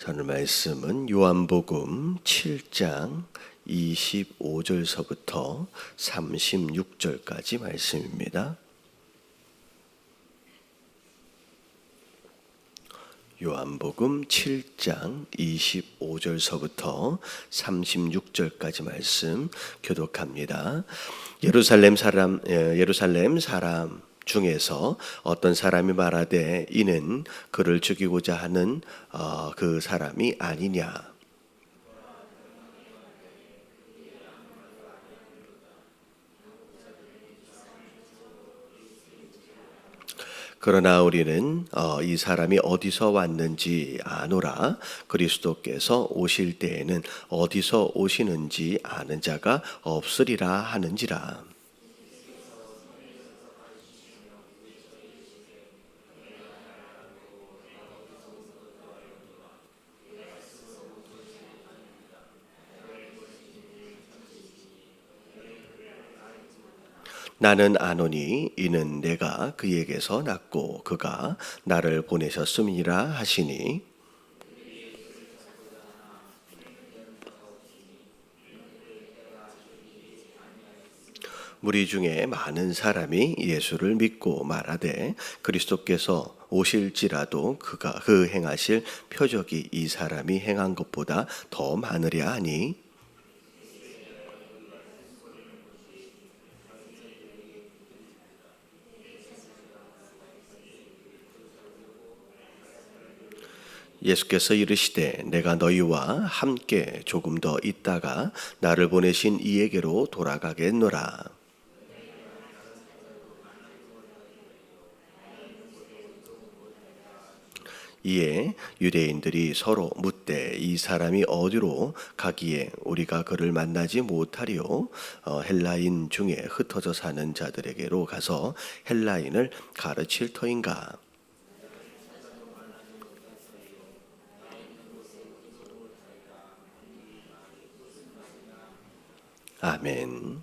오늘 말씀은 요한복음 7장 25절서부터 36절까지 말씀입니다. 요한복음 7장 25절서부터 36절까지 말씀 교독합니다. 예루살렘 사람 중에서 어떤 사람이 말하되 이는 그를 죽이고자 하는 그 사람이 아니냐. 그러나 우리는 이 사람이 어디서 왔는지 아노라. 그리스도께서 오실 때에는 어디서 오시는지 아는 자가 없으리라 하는지라. 나는 아노니 이는 내가 그에게서 났고 그가 나를 보내셨음이라 하시니, 무리 중에 많은 사람이 예수를 믿고 말하되 그리스도께서 오실지라도 그 행하실 표적이 이 사람이 행한 것보다 더 많으랴 하니, 예수께서 이르시되 내가 너희와 함께 조금 더 있다가 나를 보내신 이에게로 돌아가겠노라. 이에 유대인들이 서로 묻되 이 사람이 어디로 가기에 우리가 그를 만나지 못하리요. 헬라인 중에 흩어져 사는 자들에게로 가서 헬라인을 가르칠 터인가. 아멘.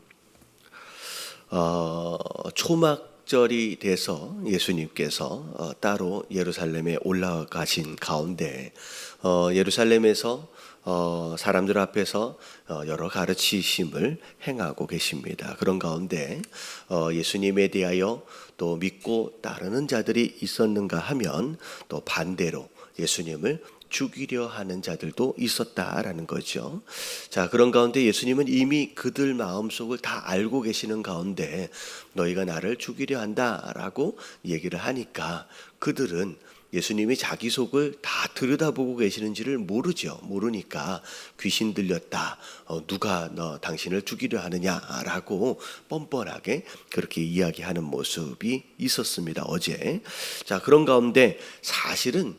초막절이 돼서 예수님께서 따로 예루살렘에 올라가신 가운데 예루살렘에서 사람들 앞에서 여러 가르치심을 행하고 계십니다. 그런 가운데 예수님에 대하여 또 믿고 따르는 자들이 있었는가 하면 또 반대로 예수님을 죽이려 하는 자들도 있었다라는 거죠. 자, 그런 가운데 예수님은 이미 그들 마음속을 다 알고 계시는 가운데 너희가 나를 죽이려 한다라고 얘기를 하니까 그들은 예수님이 자기 속을 다 들여다보고 계시는지를 모르죠. 모르니까 귀신 들렸다. 누가 당신을 죽이려 하느냐라고 뻔뻔하게 그렇게 이야기하는 모습이 있었습니다. 어제. 자, 그런 가운데 사실은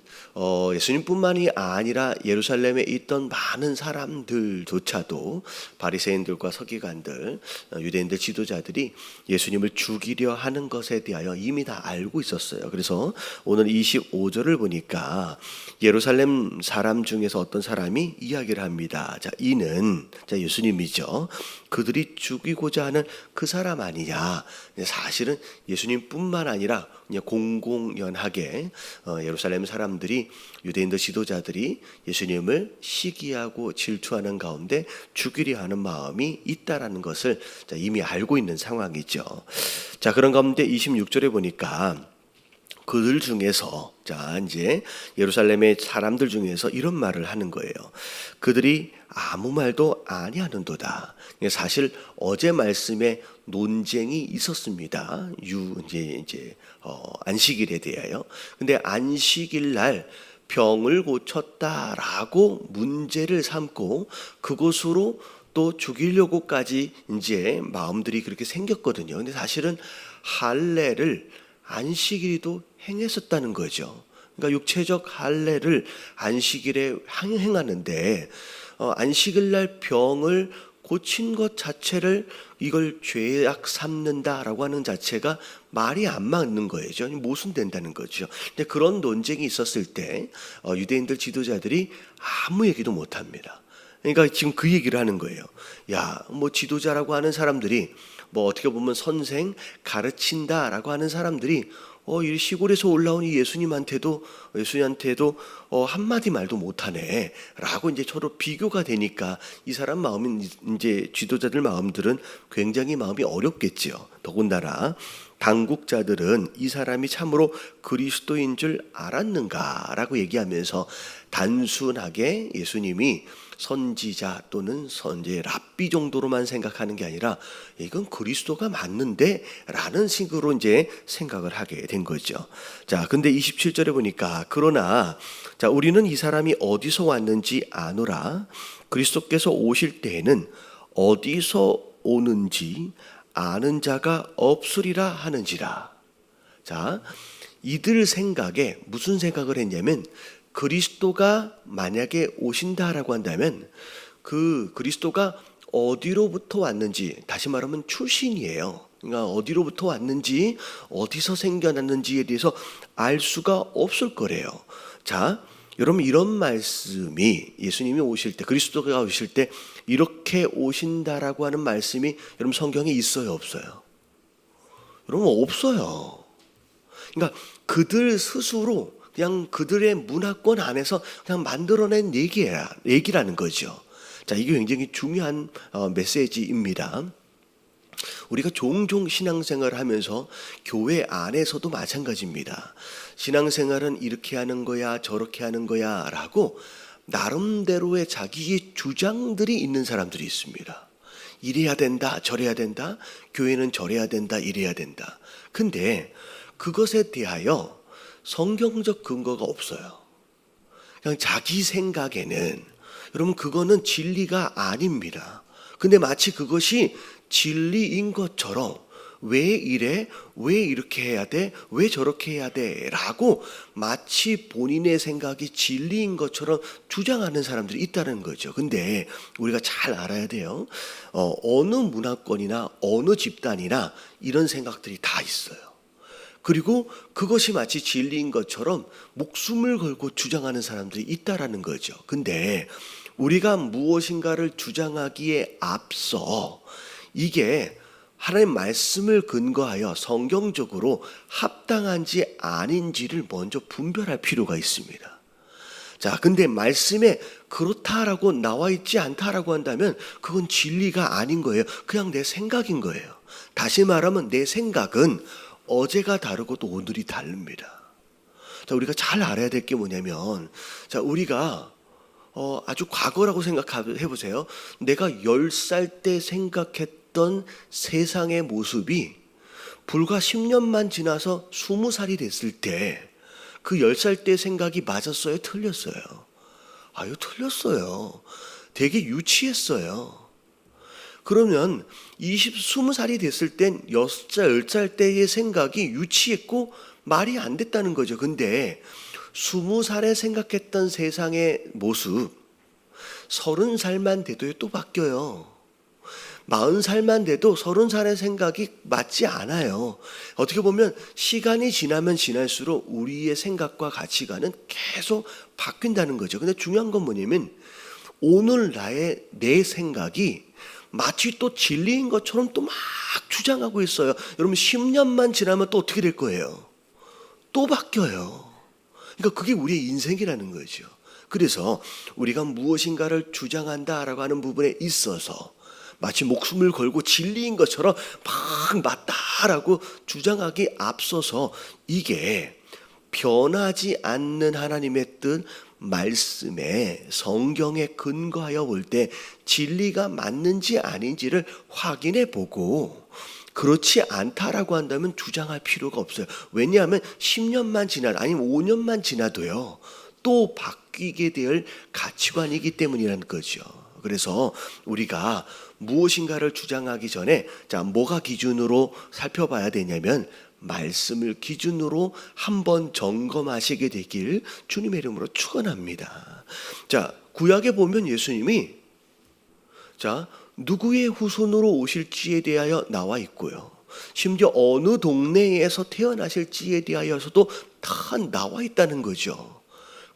예수님뿐만이 아니라 예루살렘에 있던 많은 사람들조차도 바리새인들과 서기관들, 유대인들 지도자들이 예수님을 죽이려 하는 것에 대하여 이미 다 알고 있었어요. 그래서 오늘 25절을 보니까 예루살렘 사람 중에서 어떤 사람이 이야기를 합니다. 자, 이는 예수님이죠. 그들이 죽이고자 하는 그 사람 아니냐. 사실은 예수님뿐만 아니라 그냥 공공연하게 예루살렘 사람들이 유대인들 지도자들이 예수님을 시기하고 질투하는 가운데 죽이려 하는 마음이 있다라는 것을 이미 알고 있는 상황이죠. 자, 그런 가운데 26절에 보니까 그들 중에서 이제 예루살렘의 사람들 중에서 이런 말을 하는 거예요. 그들이 아무 말도 아니하는도다. 사실 어제 말씀에 논쟁이 있었습니다. 안식일에 대하여. 근데 안식일 날 병을 고쳤다라고 문제를 삼고 그것으로 또 죽이려고까지 이제 마음들이 그렇게 생겼거든요. 근데 사실은 할례를 안식일에도 행했었다는 거죠. 그러니까 육체적 할례를 안식일에 행하는데 안식일 날 병을 고친 것 자체를 이걸 죄악 삼는다라고 하는 자체가 말이 안 맞는 거죠. 모순된다는 거죠. 근데 그런 논쟁이 있었을 때 유대인들 지도자들이 아무 얘기도 못합니다. 그러니까 지금 그 얘기를 하는 거예요. 야, 뭐 지도자라고 하는 사람들이 뭐 어떻게 보면 선생, 가르친다라고 하는 사람들이 이 시골에서 올라온 이 예수님한테도 한마디 말도 못하네 라고 이제 서로 비교가 되니까 이 사람 마음은, 이제 지도자들 마음들은 굉장히 마음이 어렵겠지요. 더군다나 당국자들은 이 사람이 참으로 그리스도인 줄 알았는가라고 얘기하면서 단순하게 예수님이 선지자 또는 선제 랍비 정도로만 생각하는 게 아니라 이건 그리스도가 맞는데 라는 식으로 이제 생각을 하게 된 거죠. 자, 근데 27절에 보니까 그러나 자, 우리는 이 사람이 어디서 왔는지 아노라. 그리스도께서 오실 때에는 어디서 오는지 아는 자가 없으리라 하는지라. 자, 이들 생각에 무슨 생각을 했냐면 그리스도가 만약에 오신다라고 한다면 그 그리스도가 어디로부터 왔는지, 다시 말하면 출신이에요. 그러니까 어디로부터 왔는지 어디서 생겨났는지에 대해서 알 수가 없을 거래요. 자, 여러분 이런 말씀이 예수님이 오실 때, 그리스도가 오실 때 이렇게 오신다라고 하는 말씀이 여러분 성경에 있어요, 없어요? 여러분 없어요. 그러니까 그들 스스로 그냥 그들의 문화권 안에서 그냥 만들어낸 얘기라는 거죠. 자, 이게 굉장히 중요한 메시지입니다. 우리가 종종 신앙생활을 하면서 교회 안에서도 마찬가지입니다. 신앙생활은 이렇게 하는 거야, 저렇게 하는 거야 라고 나름대로의 자기의 주장들이 있는 사람들이 있습니다. 이래야 된다, 저래야 된다, 교회는 저래야 된다, 이래야 된다. 근데 그것에 대하여 성경적 근거가 없어요. 그냥 자기 생각에는, 여러분 그거는 진리가 아닙니다. 근데 마치 그것이 진리인 것처럼 왜 이래? 왜 이렇게 해야 돼? 왜 저렇게 해야 돼? 라고 마치 본인의 생각이 진리인 것처럼 주장하는 사람들이 있다는 거죠. 근데 우리가 잘 알아야 돼요. 어느 문화권이나 어느 집단이나 이런 생각들이 다 있어요. 그리고 그것이 마치 진리인 것처럼 목숨을 걸고 주장하는 사람들이 있다라는 거죠. 근데 우리가 무엇인가를 주장하기에 앞서 이게 하나님 말씀을 근거하여 성경적으로 합당한지 아닌지를 먼저 분별할 필요가 있습니다. 자, 근데 말씀에 그렇다라고 나와 있지 않다라고 한다면 그건 진리가 아닌 거예요. 그냥 내 생각인 거예요. 다시 말하면 내 생각은 어제가 다르고 또 오늘이 다릅니다. 자, 우리가 잘 알아야 될 게 뭐냐면, 자, 우리가 아주 과거라고 생각해 보세요. 내가 10살 때 생각했던 세상의 모습이 불과 10년만 지나서 20살이 됐을 때 그 10살 때 생각이 맞았어요? 틀렸어요? 아유, 틀렸어요. 되게 유치했어요. 그러면 20살이 됐을 땐 6살, 10살 때의 생각이 유치했고 말이 안 됐다는 거죠. 근데 20살에 생각했던 세상의 모습 30살만 돼도 또 바뀌어요. 40살만 돼도 30살의 생각이 맞지 않아요. 어떻게 보면 시간이 지나면 지날수록 우리의 생각과 가치관은 계속 바뀐다는 거죠. 근데 중요한 건 뭐냐면 오늘 내 생각이 마치 또 진리인 것처럼 또 막 주장하고 있어요. 여러분 10년만 지나면 또 어떻게 될 거예요? 또 바뀌어요. 그러니까 그게 우리의 인생이라는 거죠. 그래서 우리가 무엇인가를 주장한다라고 하는 부분에 있어서 마치 목숨을 걸고 진리인 것처럼 막 맞다라고 주장하기 앞서서 이게 변하지 않는 하나님의 뜻 말씀에 성경에 근거하여 볼 때 진리가 맞는지 아닌지를 확인해 보고 그렇지 않다라고 한다면 주장할 필요가 없어요. 왜냐하면 10년만 아니면 5년만 지나도요 또 바뀌게 될 가치관이기 때문이라는 거죠. 그래서 우리가 무엇인가를 주장하기 전에 자, 뭐가 기준으로 살펴봐야 되냐면 말씀을 기준으로 한번 점검하시게 되길 주님의 이름으로 축원합니다. 자, 구약에 보면 예수님이 자, 누구의 후손으로 오실지에 대하여 나와 있고요. 심지어 어느 동네에서 태어나실지에 대하여서도 다 나와 있다는 거죠.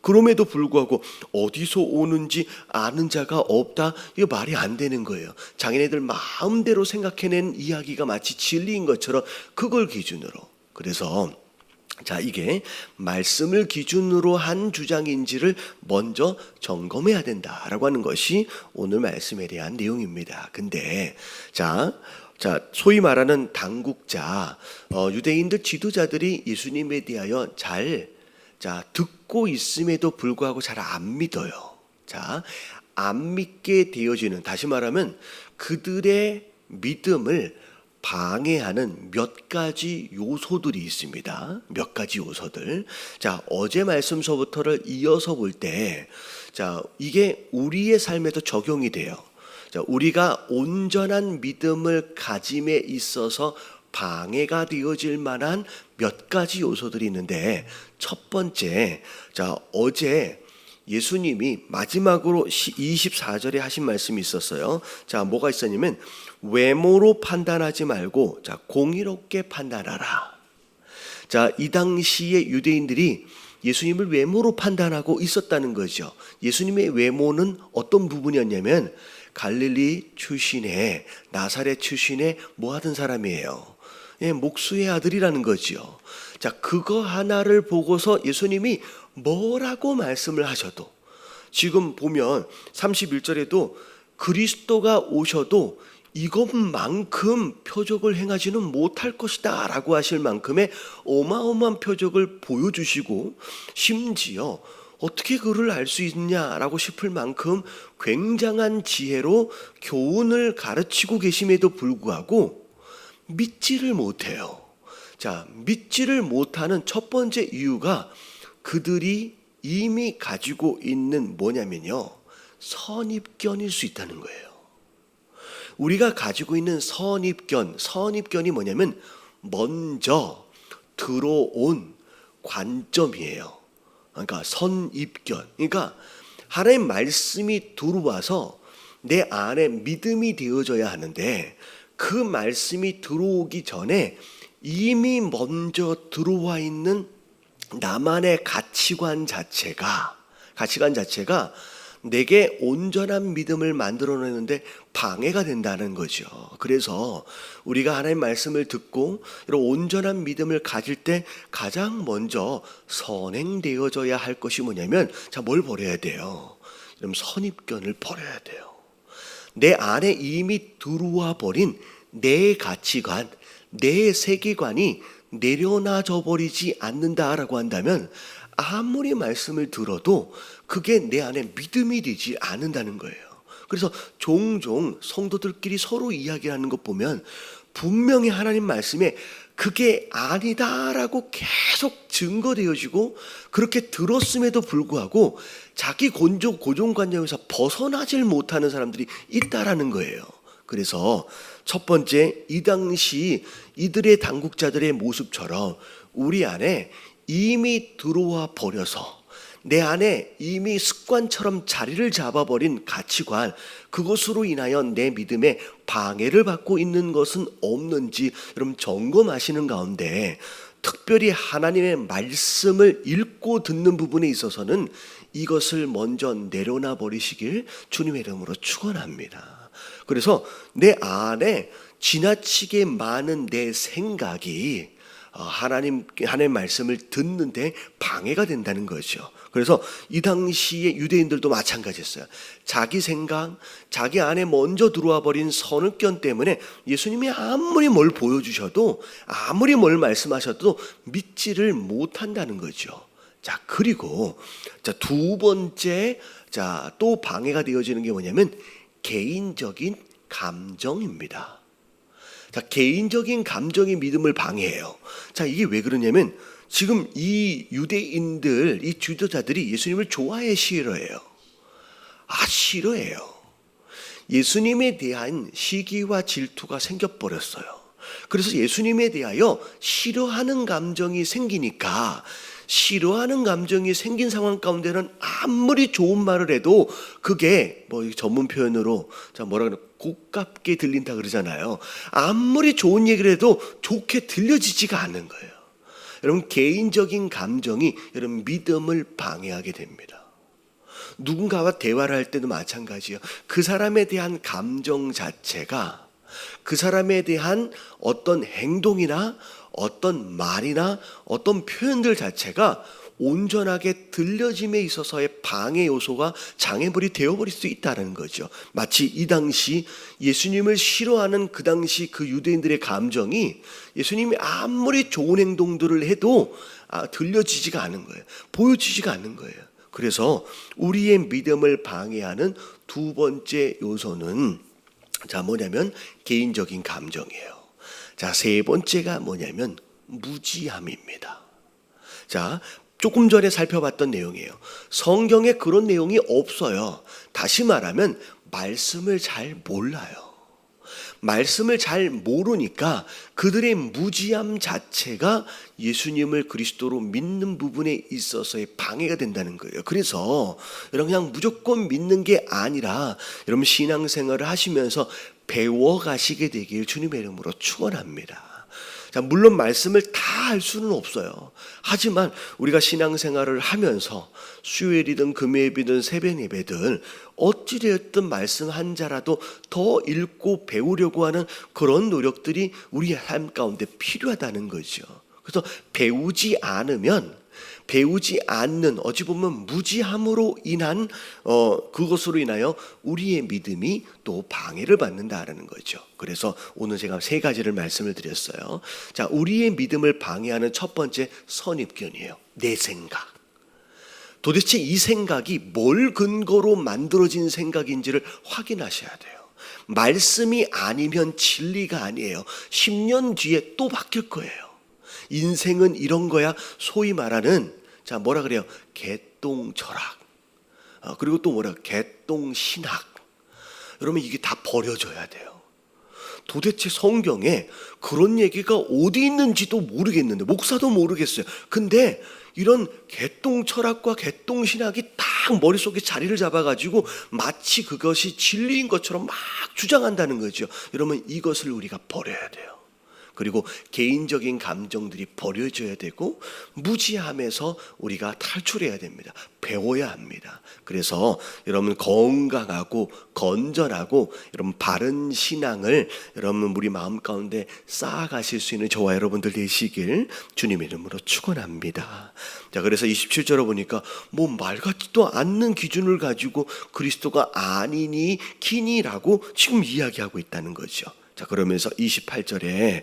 그럼에도 불구하고 어디서 오는지 아는 자가 없다. 이거 말이 안 되는 거예요. 자기네들 마음대로 생각해낸 이야기가 마치 진리인 것처럼 그걸 기준으로. 그래서 자, 이게 말씀을 기준으로 한 주장인지를 먼저 점검해야 된다라고 하는 것이 오늘 말씀에 대한 내용입니다. 근데 자, 소위 말하는 당국자, 유대인들 지도자들이 예수님에 대하여 듣고 있음에도 불구하고 잘 안 믿어요. 자, 안 믿게 되어지는, 다시 말하면 그들의 믿음을 방해하는 몇 가지 요소들이 있습니다. 몇 가지 요소들. 자, 어제 말씀서부터를 이어서 볼 때, 이게 우리의 삶에도 적용이 돼요. 우리가 온전한 믿음을 가짐에 있어서 방해가 되어질 만한 몇 가지 요소들이 있는데, 첫 번째, 어제 예수님이 마지막으로 24절에 하신 말씀이 있었어요. 뭐가 있었냐면 외모로 판단하지 말고 공의롭게 판단하라. 이 당시에 유대인들이 예수님을 외모로 판단하고 있었다는 거죠. 예수님의 외모는 어떤 부분이었냐면 갈릴리 출신의, 나사렛 출신의 뭐 하던 사람이에요. 목수의 아들이라는 거죠. 그거 하나를 보고서 예수님이 뭐라고 말씀을 하셔도, 지금 보면 31절에도 그리스도가 오셔도 이것만큼 표적을 행하지는 못할 것이다 라고 하실 만큼의 어마어마한 표적을 보여주시고, 심지어 어떻게 그를 알 수 있냐라고 싶을 만큼 굉장한 지혜로 교훈을 가르치고 계심에도 불구하고 믿지를 못해요. 믿지를 못하는 첫 번째 이유가 그들이 이미 가지고 있는 뭐냐면요, 선입견일 수 있다는 거예요. 우리가 가지고 있는 선입견이 뭐냐면 먼저 들어온 관점이에요. 그러니까 선입견. 그러니까 하나님 말씀이 들어와서 내 안에 믿음이 되어져야 하는데, 그 말씀이 들어오기 전에 이미 먼저 들어와 있는 나만의 가치관 자체가 내게 온전한 믿음을 만들어내는데 방해가 된다는 거죠. 그래서 우리가 하나님 말씀을 듣고 이런 온전한 믿음을 가질 때 가장 먼저 선행되어져야 할 것이 뭐냐면, 뭘 버려야 돼요? 그럼 선입견을 버려야 돼요. 내 안에 이미 들어와 버린 내 가치관, 내 세계관이 내려놔져 버리지 않는다라고 한다면 아무리 말씀을 들어도 그게 내 안에 믿음이 되지 않는다는 거예요. 그래서 종종 성도들끼리 서로 이야기하는 것 보면 분명히 하나님 말씀에 그게 아니다라고 계속 증거되어지고, 그렇게 들었음에도 불구하고 자기 고정관념에서 벗어나질 못하는 사람들이 있다라는 거예요. 그래서 첫 번째, 이 당시 이들의 당국자들의 모습처럼 우리 안에 이미 들어와 버려서 내 안에 이미 습관처럼 자리를 잡아버린 가치관, 그것으로 인하여 내 믿음에 방해를 받고 있는 것은 없는지 여러분 점검하시는 가운데, 특별히 하나님의 말씀을 읽고 듣는 부분에 있어서는 이것을 먼저 내려놔 버리시길 주님의 이름으로 축원합니다. 그래서 내 안에 지나치게 많은 내 생각이 하나님 말씀을 듣는데 방해가 된다는 거죠. 그래서 이 당시의 유대인들도 마찬가지였어요. 자기 생각, 자기 안에 먼저 들어와 버린 선입견 때문에 예수님이 아무리 뭘 보여주셔도, 아무리 뭘 말씀하셔도 믿지를 못한다는 거죠. 그리고 두 번째, 또 방해가 되어지는 게 뭐냐면 개인적인 감정입니다. 개인적인 감정이 믿음을 방해해요. 이게 왜 그러냐면 지금 이 유대인들, 이 지도자들이 예수님을 좋아해, 싫어해요? 싫어해요. 예수님에 대한 시기와 질투가 생겨버렸어요. 그래서 예수님에 대하여 싫어하는 감정이 생기니까, 싫어하는 감정이 생긴 상황 가운데는 아무리 좋은 말을 해도 그게 전문 표현으로 뭐라 그래, 고깝게 들린다 그러잖아요. 아무리 좋은 얘기를 해도 좋게 들려지지가 않는 거예요. 여러분, 개인적인 감정이 여러분 믿음을 방해하게 됩니다. 누군가와 대화를 할 때도 마찬가지예요. 그 사람에 대한 감정 자체가 그 사람에 대한 어떤 행동이나 어떤 말이나 어떤 표현들 자체가 온전하게 들려짐에 있어서의 방해 요소가 장애물이 되어버릴 수 있다는 거죠. 마치 이 당시 예수님을 싫어하는 그 당시 그 유대인들의 감정이 예수님이 아무리 좋은 행동들을 해도 들려지지가 않은 거예요. 보여지지가 않는 거예요. 그래서 우리의 믿음을 방해하는 두 번째 요소는 뭐냐면 개인적인 감정이에요. 세 번째가 뭐냐면 무지함입니다. 조금 전에 살펴봤던 내용이에요. 성경에 그런 내용이 없어요. 다시 말하면 말씀을 잘 몰라요. 말씀을 잘 모르니까 그들의 무지함 자체가 예수님을 그리스도로 믿는 부분에 있어서의 방해가 된다는 거예요. 그래서 여러분, 그냥 무조건 믿는 게 아니라 여러분 신앙생활을 하시면서 배워가시게 되길 주님의 이름으로 축원합니다. 물론 말씀을 다 할 수는 없어요. 하지만 우리가 신앙생활을 하면서 수요일이든 금요일이든 새벽 예배든 어찌되었든 말씀 한 자라도 더 읽고 배우려고 하는 그런 노력들이 우리의 삶 가운데 필요하다는 거죠. 그래서 배우지 않는 어찌 보면 무지함으로 인한 그것으로 인하여 우리의 믿음이 또 방해를 받는다라는 거죠. 그래서 오늘 제가 세 가지를 말씀을 드렸어요. 우리의 믿음을 방해하는 첫 번째 선입견이에요. 내 생각. 도대체 이 생각이 뭘 근거로 만들어진 생각인지를 확인하셔야 돼요. 말씀이 아니면 진리가 아니에요. 10년 뒤에 또 바뀔 거예요. 인생은 이런 거야. 소위 말하는 뭐라 그래요? 개똥 철학. 그리고 또 개똥 신학. 여러분, 이게 다 버려져야 돼요. 도대체 성경에 그런 얘기가 어디 있는지도 모르겠는데, 목사도 모르겠어요. 근데 이런 개똥 철학과 개똥 신학이 딱 머릿속에 자리를 잡아가지고 마치 그것이 진리인 것처럼 막 주장한다는 거죠. 여러분, 이것을 우리가 버려야 돼요. 그리고 개인적인 감정들이 버려져야 되고 무지함에서 우리가 탈출해야 됩니다. 배워야 합니다. 그래서 여러분, 건강하고 건전하고 여러분 바른 신앙을 여러분 우리 마음 가운데 쌓아가실 수 있는 저와 여러분들 되시길 주님의 이름으로 축원합니다. 그래서 27절을 보니까 말 같지도 않는 기준을 가지고 그리스도가 아니니 기니라고 지금 이야기하고 있다는 거죠. 그러면서 28절에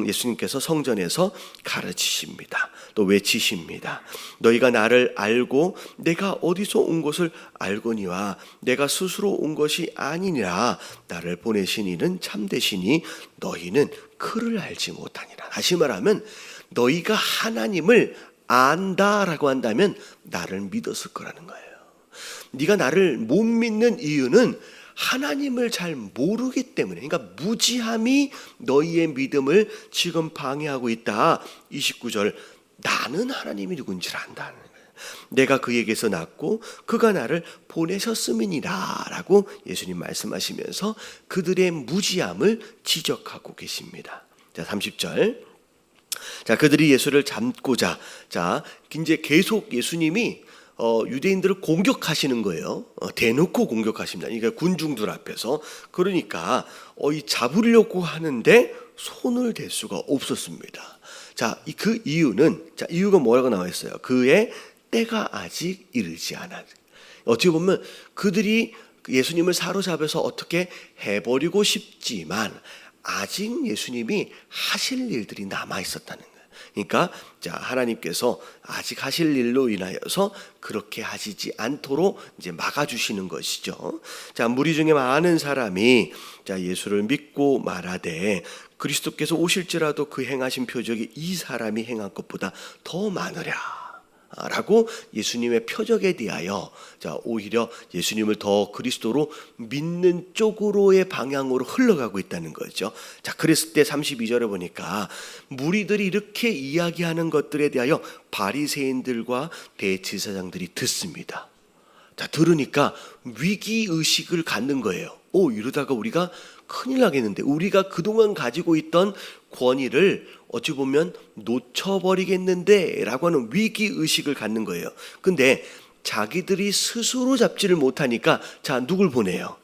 예수님께서 성전에서 가르치십니다. 또 외치십니다. 너희가 나를 알고 내가 어디서 온 것을 알거니와 내가 스스로 온 것이 아니니라. 나를 보내신 이는 참되시니 너희는 그를 알지 못하니라. 다시 말하면 너희가 하나님을 안다라고 한다면 나를 믿었을 거라는 거예요. 네가 나를 못 믿는 이유는 하나님을 잘 모르기 때문에, 그러니까 무지함이 너희의 믿음을 지금 방해하고 있다. 29절, 나는 하나님이 누군지를 안다는 거예요. 내가 그에게서 났고 그가 나를 보내셨음이니라 라고 예수님 말씀하시면서 그들의 무지함을 지적하고 계십니다. 30절, 그들이 예수를 잡고자 이제 계속 예수님이 유대인들을 공격하시는 거예요. 대놓고 공격하십니다. 그러니까 군중들 앞에서. 그러니까 잡으려고 하는데 손을 댈 수가 없었습니다. 그 이유는 이유가 뭐라고 나와 있어요? 그의 때가 아직 이르지 않아. 어떻게 보면 그들이 예수님을 사로잡아서 어떻게 해버리고 싶지만 아직 예수님이 하실 일들이 남아 있었다는 거예요. 그러니까 하나님께서 아직 하실 일로 인하여서 그렇게 하시지 않도록 이제 막아주시는 것이죠. 무리 중에 많은 사람이 예수를 믿고 말하되 그리스도께서 오실지라도 그 행하신 표적이 이 사람이 행한 것보다 더 많으랴 라고 예수님의 표적에 대하여 오히려 예수님을 더 그리스도로 믿는 쪽으로의 방향으로 흘러가고 있다는 거죠. 그랬을 때 32절에 보니까 무리들이 이렇게 이야기하는 것들에 대하여 바리새인들과 대제사장들이 듣습니다. 들으니까 위기의식을 갖는 거예요. 이러다가 우리가 큰일 나겠는데, 우리가 그동안 가지고 있던 권위를 어찌 보면 놓쳐버리겠는데 라고 하는 위기의식을 갖는 거예요. 근데 자기들이 스스로 잡지를 못하니까 자, 누굴 보내요?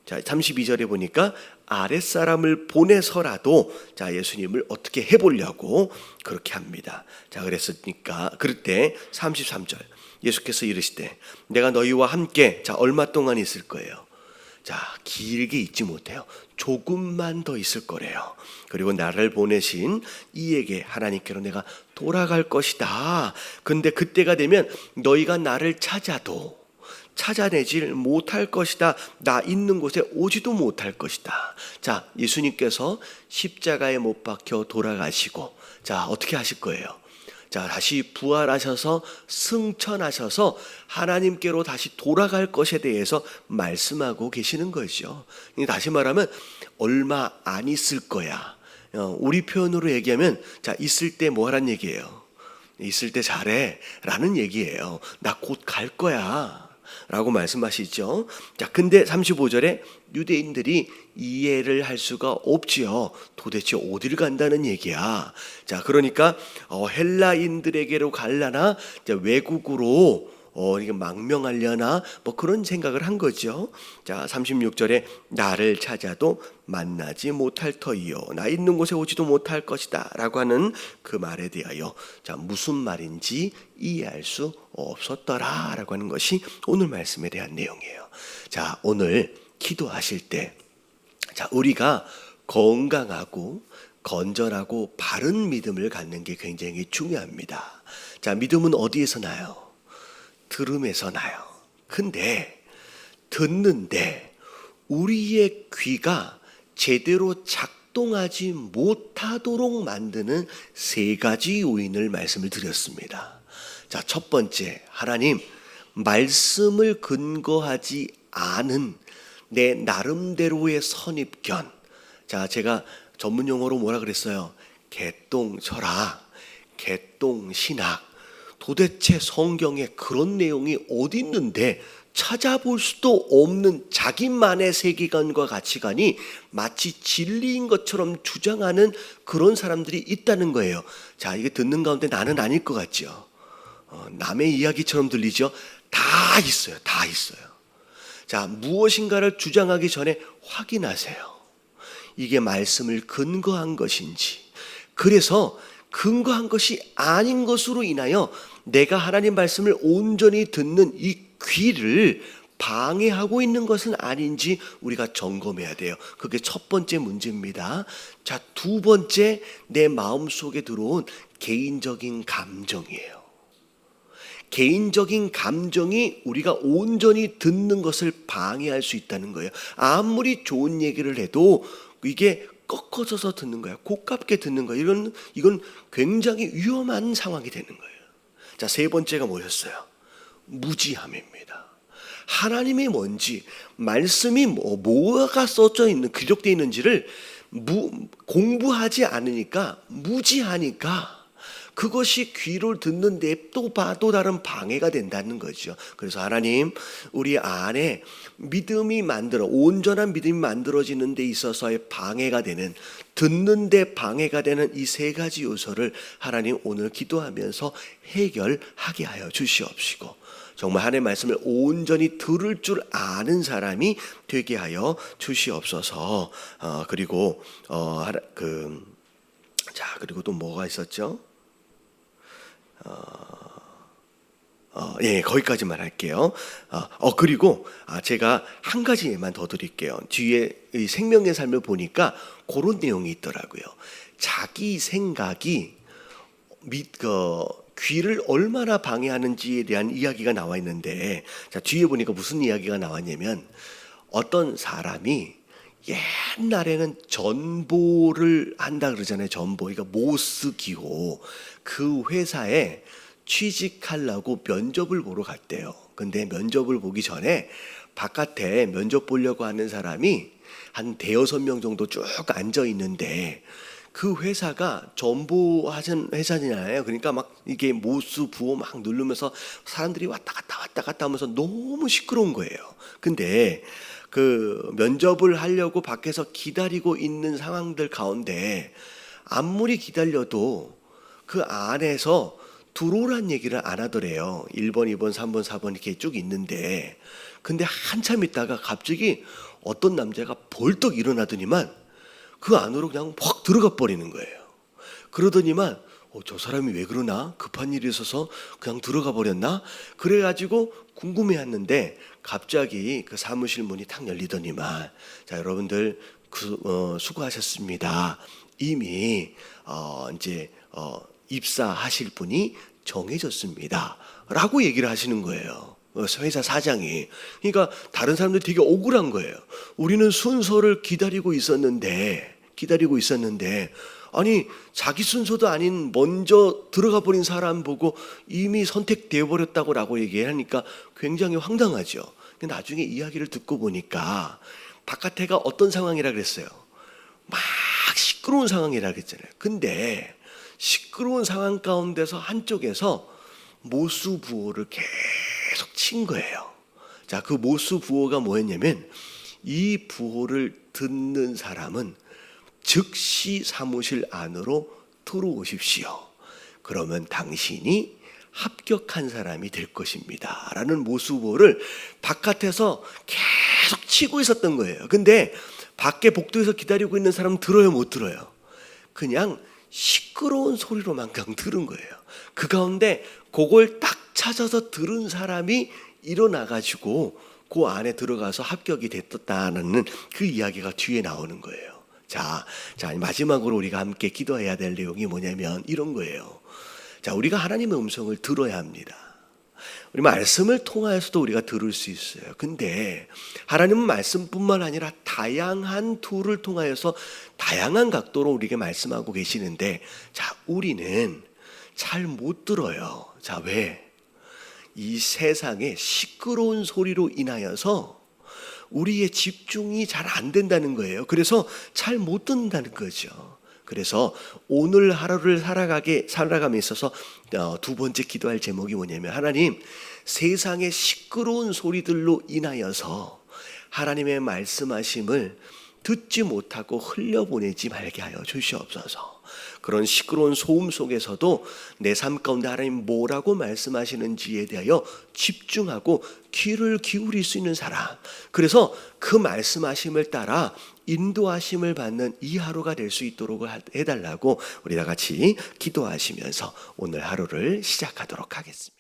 자, 32절에 보니까 아랫사람을 보내서라도 자, 예수님을 어떻게 해보려고 그렇게 합니다. 자, 그랬으니까 그럴 때 33절 예수께서 이르시되 내가 너희와 함께 자, 얼마 동안 있을 거예요? 자, 길게 있지 못해요. 조금만 더 있을 거래요. 그리고 나를 보내신 이에게 하나님께로 내가 돌아갈 것이다. 근데 그때가 되면 너희가 나를 찾아도 찾아내질 못할 것이다. 나 있는 곳에 오지도 못할 것이다. 자, 예수님께서 십자가에 못 박혀 돌아가시고 자, 어떻게 하실 거예요? 자, 다시 부활하셔서 승천하셔서 하나님께로 다시 돌아갈 것에 대해서 말씀하고 계시는 거죠. 다시 말하면 얼마 안 있을 거야. 우리 표현으로 얘기하면 자, 있을 때 뭐 하란 얘기예요? 있을 때 잘해 라는 얘기예요. 나 곧 갈 거야 라고 말씀하시죠. 자, 근데 35절에 유대인들이 이해를 할 수가 없지요. 도대체 어디를 간다는 얘기야. 자, 그러니까 헬라인들에게로 갈라나 외국으로 이게 망명하려나 뭐 그런 생각을 한 거죠. 자, 36절에 나를 찾아도 만나지 못할 터이요 나 있는 곳에 오지도 못할 것이다 라고 하는 그 말에 대하여 자, 무슨 말인지 이해할 수 없었더라 라고 하는 것이 오늘 말씀에 대한 내용이에요. 자, 오늘 기도하실 때 자, 우리가 건강하고 건전하고 바른 믿음을 갖는 게 굉장히 중요합니다. 자, 믿음은 어디에서 나요? 들음에서 나요. 근데 듣는데 우리의 귀가 제대로 작동하지 못하도록 만드는 세 가지 요인을 말씀을 드렸습니다. 자, 첫 번째, 하나님 말씀을 근거하지 않은 내 나름대로의 선입견. 자, 제가 전문 용어로 뭐라 그랬어요? 개똥철학, 개똥신학. 도대체 성경에 그런 내용이 어디 있는데 찾아볼 수도 없는 자기만의 세계관과 가치관이 마치 진리인 것처럼 주장하는 그런 사람들이 있다는 거예요. 자, 이게 듣는 가운데 나는 아닐 것 같죠? 남의 이야기처럼 들리죠? 다 있어요. 다 있어요. 자, 무엇인가를 주장하기 전에 확인하세요. 이게 말씀을 근거한 것인지. 그래서 근거한 것이 아닌 것으로 인하여 내가 하나님 말씀을 온전히 듣는 이 귀를 방해하고 있는 것은 아닌지 우리가 점검해야 돼요. 그게 첫 번째 문제입니다. 자, 두 번째, 내 마음속에 들어온 개인적인 감정이에요. 개인적인 감정이 우리가 온전히 듣는 것을 방해할 수 있다는 거예요. 아무리 좋은 얘기를 해도 이게 꺾어져서 듣는 거야. 고깝게 듣는 거야. 이건 굉장히 위험한 상황이 되는 거예요. 자, 세 번째가 뭐였어요? 무지함입니다. 하나님이 뭔지, 말씀이 뭐가 써져 있는, 기록되어 있는지를 공부하지 않으니까, 무지하니까 그것이 귀를 듣는데 또 봐도 다른 방해가 된다는 거죠. 그래서 하나님, 우리 안에 온전한 믿음이 만들어지는 데 있어서의 방해가 되는, 듣는데 방해가 되는 이 세 가지 요소를 하나님 오늘 기도하면서 해결하게 하여 주시옵시고, 정말 하나님의 말씀을 온전히 들을 줄 아는 사람이 되게 하여 주시옵소서. 그리고 그리고 또 뭐가 있었죠? 거기까지만 할게요. 그리고 제가 한 가지 예만 더 드릴게요. 뒤에 이 생명의 삶을 보니까 그런 내용이 있더라고요. 자기 생각이 귀를 얼마나 방해하는지에 대한 이야기가 나와 있는데, 자, 뒤에 보니까 무슨 이야기가 나왔냐면, 어떤 사람이 옛날에는 전보를 한다 그러잖아요. 전보, 그러니까 모스 기호. 그 회사에 취직하려고 면접을 보러 갔대요. 근데 면접을 보기 전에 바깥에 면접 보려고 하는 사람이 한 대여섯 명 정도 쭉 앉아 있는데, 그 회사가 전보하는 회사잖아요. 그러니까 막 이게 모스 부호 막 누르면서 사람들이 왔다 갔다 하면서 너무 시끄러운 거예요. 근데 그 면접을 하려고 밖에서 기다리고 있는 상황들 가운데 아무리 기다려도 그 안에서 들어오란 얘기를 안 하더래요. 1번, 2번, 3번, 4번 이렇게 쭉 있는데, 근데 한참 있다가 갑자기 어떤 남자가 벌떡 일어나더니만 그 안으로 그냥 확 들어가 버리는 거예요. 그러더니만 저 사람이 왜 그러나? 급한 일이 있어서 그냥 들어가 버렸나? 그래가지고 궁금해했는데 갑자기 그 사무실 문이 탁 열리더니만, 자 여러분들 수고하셨습니다. 이미 이제 입사하실 분이 정해졌습니다. 라고 얘기를 하시는 거예요. 회사 사장이. 그러니까 다른 사람들 되게 억울한 거예요. 우리는 순서를 기다리고 있었는데 아니 자기 순서도 아닌 먼저 들어가 버린 사람 보고 이미 선택되어 버렸다고 얘기하니까 굉장히 황당하죠. 근데 나중에 이야기를 듣고 보니까 바깥에가 어떤 상황이라 그랬어요. 막 시끄러운 상황이라 그랬잖아요. 근데 시끄러운 상황 가운데서 한쪽에서 모수부호를 계속 친 거예요. 자, 그 모수부호가 뭐였냐면, 이 부호를 듣는 사람은 즉시 사무실 안으로 들어오십시오. 그러면 당신이 합격한 사람이 될 것입니다. 라는 모수부호를 바깥에서 계속 치고 있었던 거예요. 근데 밖에 복도에서 기다리고 있는 사람은 들어요, 못 들어요? 그냥 시끄러운 소리로만 그냥 들은 거예요. 그 가운데 그걸 딱 찾아서 들은 사람이 일어나가지고 그 안에 들어가서 합격이 됐다는 그 이야기가 뒤에 나오는 거예요. 자, 마지막으로 우리가 함께 기도해야 될 내용이 뭐냐면 이런 거예요. 자, 우리가 하나님의 음성을 들어야 합니다. 우리 말씀을 통하여서도 우리가 들을 수 있어요. 근데 하나님은 말씀뿐만 아니라 다양한 툴을 통하여서 다양한 각도로 우리에게 말씀하고 계시는데, 자, 우리는 잘 못 들어요. 자, 왜? 이 세상의 시끄러운 소리로 인하여서 우리의 집중이 잘 안 된다는 거예요. 그래서 잘 못 듣는다는 거죠. 그래서 오늘 하루를 살아감에 있어서 두 번째 기도할 제목이 뭐냐면, 하나님, 세상의 시끄러운 소리들로 인하여서 하나님의 말씀하심을 듣지 못하고 흘려보내지 말게 하여 주시옵소서. 그런 시끄러운 소음 속에서도 내 삶 가운데 하나님 뭐라고 말씀하시는지에 대하여 집중하고 귀를 기울일 수 있는 사람, 그래서 그 말씀하심을 따라 인도하심을 받는 이 하루가 될 수 있도록 해달라고 우리 다 같이 기도하시면서 오늘 하루를 시작하도록 하겠습니다.